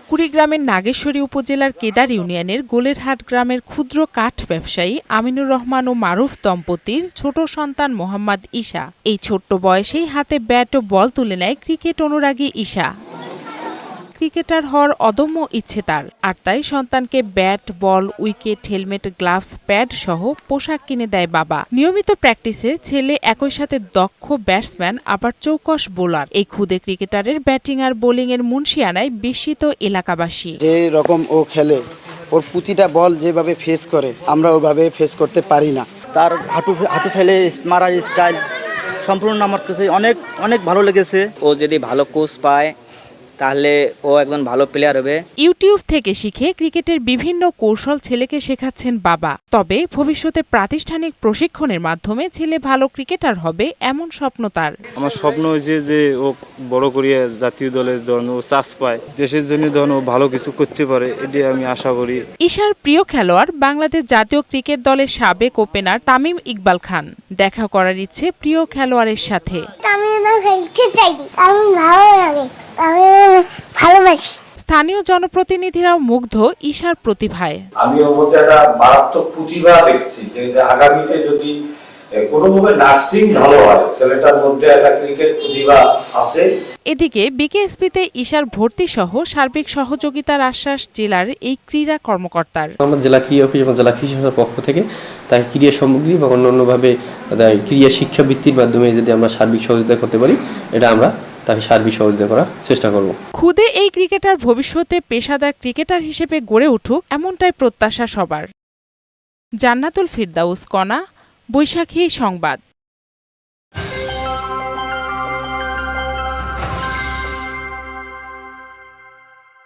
কুড়িগ্রামের নাগেশ্বরী উপজেলার কেদার ইউনিয়নের গোলেরহাট গ্রামের ক্ষুদ্র কাঠ ব্যবসায়ী আমিনুর রহমান ও মারুফ দম্পতির ছোট সন্তান মোহাম্মদ ঈশা। এই ছোট্ট বয়সেই হাতে ব্যাট ও বল তুলে নেয় ক্রিকেট অনুরাগী ঈশা। ক্রিকেটার হওয়ার অদম্য ইচ্ছে তার, আর তাই সন্তানকে ব্যাট, বল, উইকেট, হেলমেট, গ্লাভস, প্যাড সহ পোশাক কিনে দেয় বাবা। নিয়মিত প্র্যাকটিসে ছেলে একই সাথে দক্ষ ব্যাটসম্যান আবার চৌকস বোলার। এই ক্ষুদে ক্রিকেটারের ব্যাটিং আর বোলিং এর মুনশিয়ানায় বিস্মিত এলাকাবাসী। যে রকম ও খেলে, ওর প্রতিটা বল যেভাবে ফেস করে আমরা ওভাবে ফেস করতে পারি না। তার হাঁটু ফেলে মারার স্টাইল সম্পূর্ণ আমার কাছে অনেক অনেক ভালো লেগেছে। ও যদি ভালো কোচ পায় তাহলে ও একজন ভালো প্লেয়ার হবে। ইউটিউব থেকে শিখে ক্রিকেটের বিভিন্ন কৌশল ছেলেকে শেখাচ্ছেন বাবা। তবে ভবিষ্যতে প্রাতিষ্ঠানিক প্রশিক্ষণের মাধ্যমে ছেলে ভালো ক্রিকেটার হবে এমন স্বপ্ন তার। আমার স্বপ্ন হয়েছে যে ও বড় করিয়া জাতীয় দলের ধরুন ও চান্স পায়, দেশের জন্য ধরুন ও ভালো কিছু করতে পারে, এটি আমি আশা করি। ঈশার প্রিয় খেলোয়াড় বাংলাদেশ জাতীয় ক্রিকেট দলের সাবেক ওপেনার তামিম ইকবাল খান। দেখা করার ইচ্ছে প্রিয় খেলোয়াড়ের সাথে। স্থানীয় জনপ্রতিনিধিরাও মুগ্ধ ঈশার প্রতিভায়। আমি ওর মধ্যে একটা মারাত্মক প্রতিভা দেখছি, যে আগামীতে যদি কোনোভাবে নার্সিং ভালো হয়, ছেলেটার মধ্যে একটা ক্রিকেট প্রতিভা আছে। এদিকে বিকেএসপিতে ঈশার ভর্তি সহ সার্বিক সহযোগিতার আশ্বাস জেলার এই ক্রীড়া কর্মকর্তার। আমরা জেলা ক্রীড়া অফিস এবং জেলা কৃষি সমিতির পক্ষ থেকে তাকে ক্রীড়া সামগ্রী বা অন্যান্যভাবে ক্রীড়া শিক্ষাবৃত্তির মাধ্যমে যদি আমরা সার্বিক সহযোগিতা করতে পারি, এটা আমরা তাকে সার্বিক সহযোগিতা করার চেষ্টা করব। খুদে এই ক্রিকেটার ভবিষ্যতে পেশাদার ক্রিকেটার হিসেবে গড়ে উঠুক, এমনটাই প্রত্যাশা সবার। জান্নাতুল ফিরদাউস কণা, বৈশাখী সংবাদ।